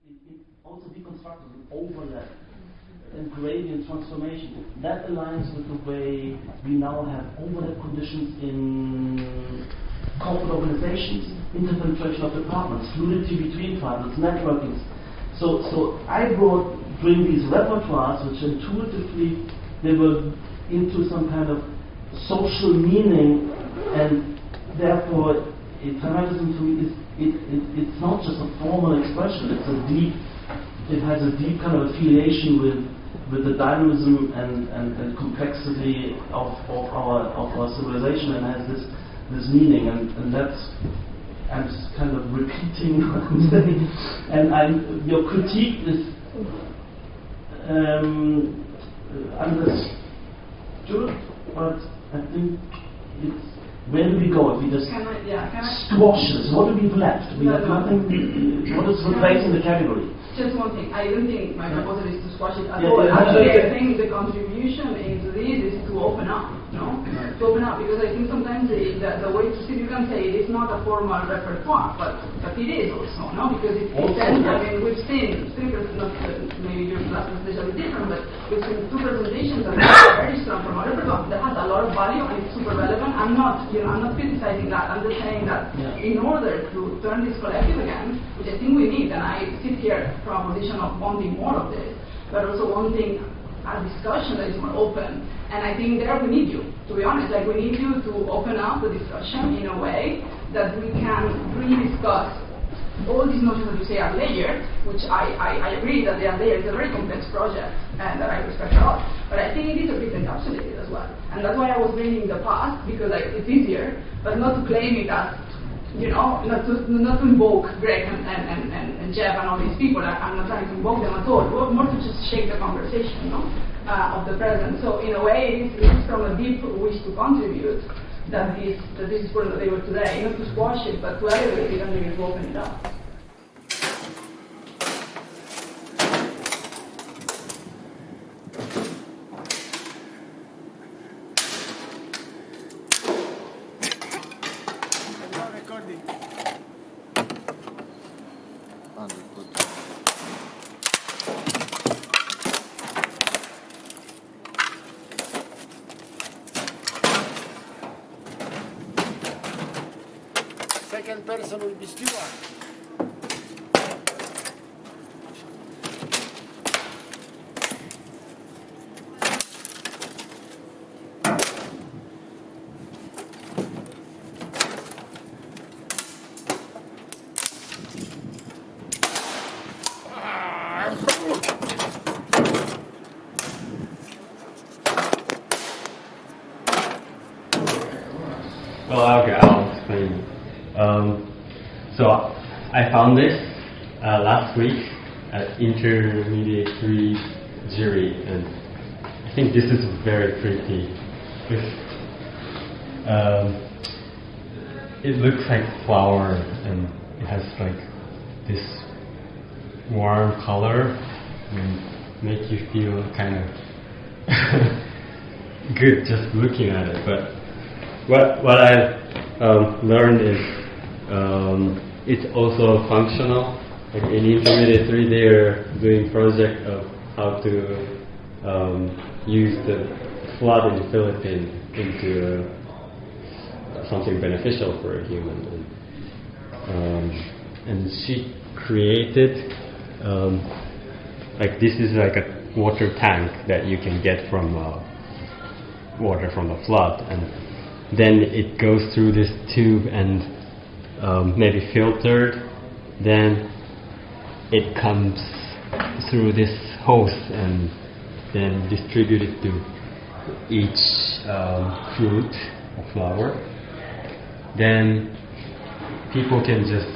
it also deconstructed an overlap and gradient transformation. That aligns with the way we now have overlap conditions in corporate organizations, interpenetration of departments, fluidity between departments, networking. So I bring these repertoires, which intuitively they were into some kind of social meaning, and therefore traumatism to me it's not just a formal expression. It has a deep kind of affiliation with the dynamism and complexity of our civilization, and has this meaning, and that's, I'm just kind of repeating what I'm saying, and your critique is understood, but I think it's, where do we go if we just squash this? What do we have left? We have nothing. What is replacing the category? Just one thing. I don't think my proposal is to squash it at all. Actually, I think the contribution into this is to open up, no? To open up, because I think sometimes the way to see, you can say it is not a formal repertoire, but it is also, no? Because it tends, I mean, we've seen maybe your class is especially different, but we've seen two presentations that are very strong from a repertoire that has a lot of value and it's super relevant. I'm not criticizing that. I'm just saying that in order to turn this collective again, which I think we need, and I sit here from a position of wanting more of this, but also wanting a discussion that is more open. And I think there we need you, to be honest. Like, we need you to open up the discussion in a way that we can really discuss all these notions that you say are layered, which I agree that they are layered. It's a very complex project, and that I respect a lot. But I think it is a bit encapsulated as well. And that's why I was bringing the past, because it's easier, but not to claim it as, not to invoke Greg and Jeff and all these people. I'm not trying to invoke them at all. More to just shake the conversation, of the present. So in a way, it is from a deep wish to contribute that this is for the table today, not to squash it, but to elevate it and maybe to open it up. Second person will be Stewart. Well, okay, I'll explain. So I found this last week at Intermediate 3 jury, and I think this is very pretty. It looks like flower, and it has like this warm color and make you feel kind of good just looking at it. But what I've learned is it's also functional. Like in Intermediate 3, they're doing project of how to use the flood in the Philippines into something beneficial for a human. And she created like this is like a water tank that you can get from water from a flood, and then it goes through this tube and maybe filtered, then it comes through this hose and then distributed to each fruit or flower. Then people can just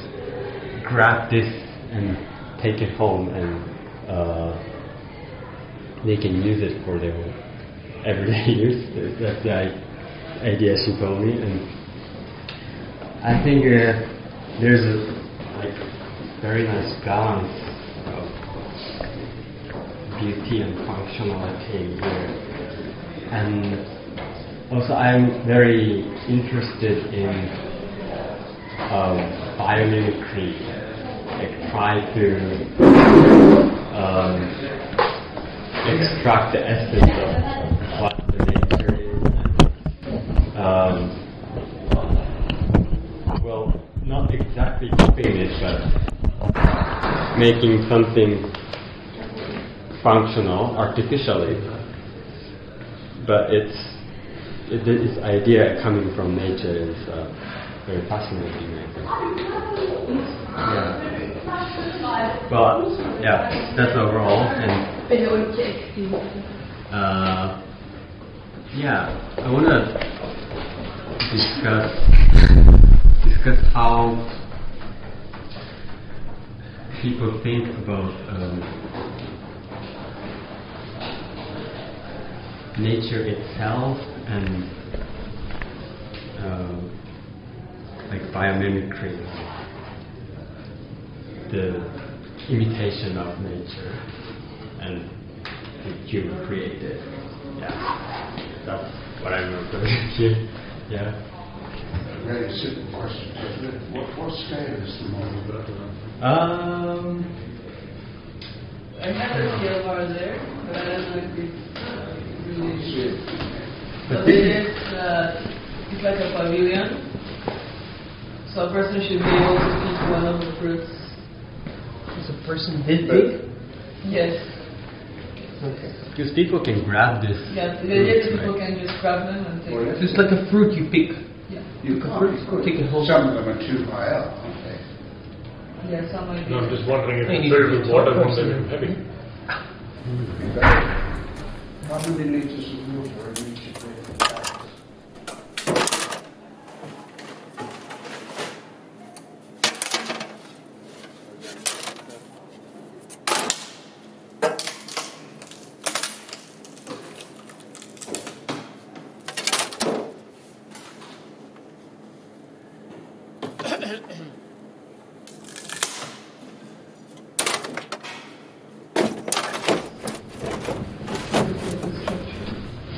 grab this and take it home, and they can use it for their everyday use. That's the idea she told me, and I think there's a very nice balance of beauty and functionality here. And also I'm very interested in biomimicry. like try to extract the essence of what the nature is. Well, not exactly copying it, but making something functional artificially. But this idea coming from nature is very fascinating, I think. Yeah. But yeah, that's overall. And yeah, I want to discuss how people think about nature itself and like biomimicry, the imitation of nature and the human created. Yeah, that's what I'm referring to. Yeah. A very simple question. What scale is the model? I have a scale bar there, but I don't know if it's really. So this is it's like a pavilion. So a person should be able to eat one of the fruits. Is a person this big? Yes. Okay. Because people can grab this. Yeah, the idea is people can just grab them and take it. So it's like a fruit you pick. Yeah. You can't. Take a whole. Some of them are too high up, aren't they? Yeah, some might be. No, I'm just wondering if Hey, it's filled with water or once they're something. heavy. How many liters of water are in each of the bags?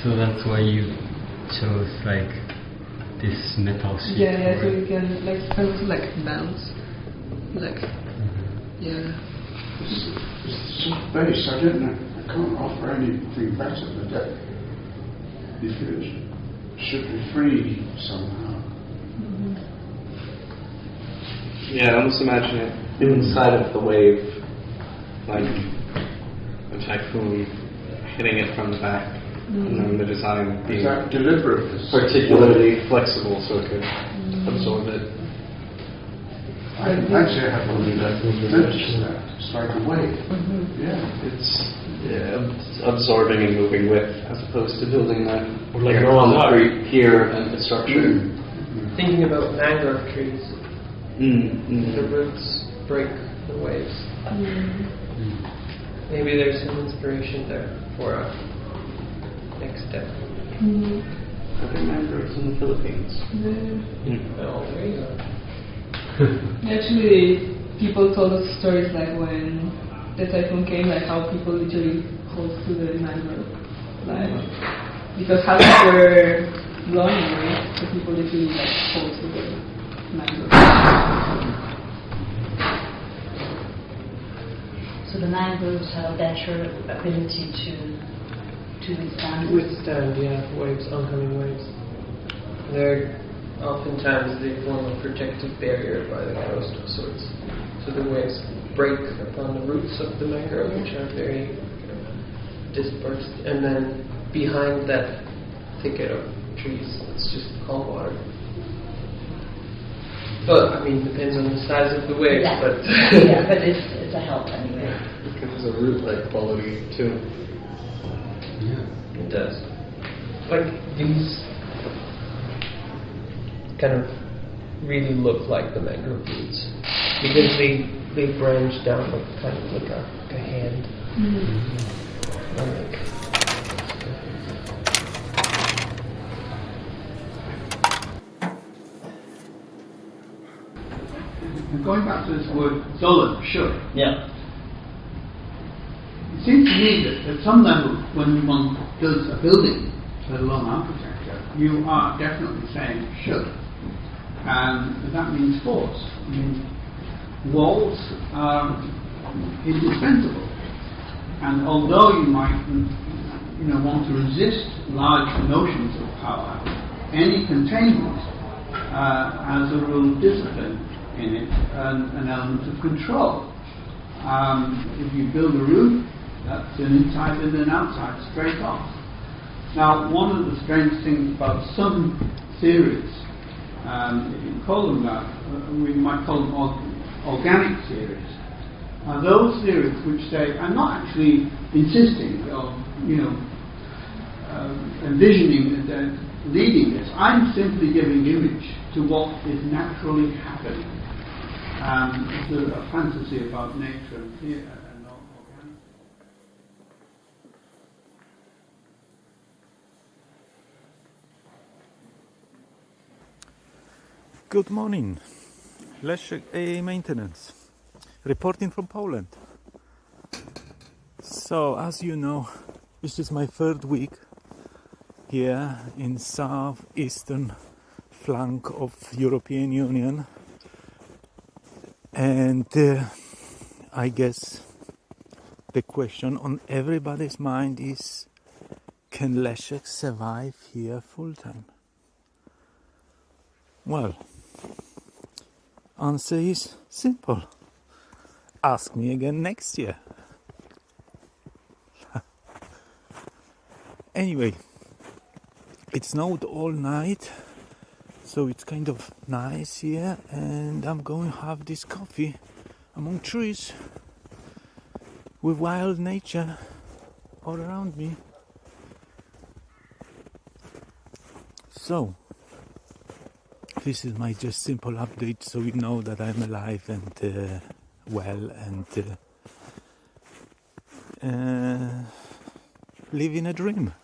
So that's why you chose like this metal sheet. Yeah, for so it. you can Like bounce. Like yeah. It's a base. I don't know. I can't offer anything better, but that if it should be free somehow. Yeah, I almost imagine it inside of the wave, like a typhoon hitting it from the back, and then the design Is being that deliberate? particularly flexible so it could absorb it. I actually haven't really noticed that. It's like a wave. Yeah. It's absorbing and moving with, as opposed to building that Or like normal concrete pier and the structure. Thinking about mangrove trees, the Mm. roots break the waves. Maybe there's some inspiration there for a next step. Are there mangroves in the Philippines? Oh, there you go. Actually, people told us stories like when the typhoon came, like how people literally hold to the mangrove, like because houses were blown away, so people literally like hold to the mangrove. So the mangroves have a better ability to withstand. Withstand, waves, oncoming waves. They're oftentimes they form a protective barrier by the coast of sorts. So the waves break upon the roots of the mangrove, which are very dispersed, and then behind that thicket of trees, it's just calm water. But I mean, depends on the size of the waves. Yeah. But Yeah, but it's a help anyway. It has a root-like quality too. Yeah. it does. Like these kind of really look like the mangrove roots because they branch down like kind of like a hand. Like, going back to this word solid, sure. Yeah. It seems to me that at some level, when one builds a building, let alone architecture, you are definitely saying should. And that means force. I mean, walls are indispensable. And although you might want to resist large notions of power, any containment has a rule of discipline in it and an element of control. If you build a roof, that's an inside and an outside, straight off. Now, one of the strange things about some theories, if you call them that, we might call them organic theories, are those theories which say, I'm not actually insisting or, envisioning leading this. I'm simply giving image to what is naturally happening. It's a fantasy about nature and theatre and organic. Good morning, Leszek A Maintenance, reporting from Poland. So, as you know, this is my third week here in southeastern flank of European Union, and I guess the question on everybody's mind is, can Leszek survive here full time? Well, answer is simple. Ask me again next year. Anyway, it snowed all night, so it's kind of nice here, and I'm going to have this coffee among trees with wild nature all around me. So, this is my just simple update, so you know that I'm alive and well and living a dream.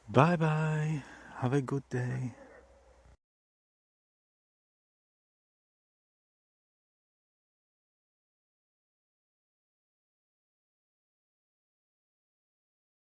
Bye bye. Have a good day.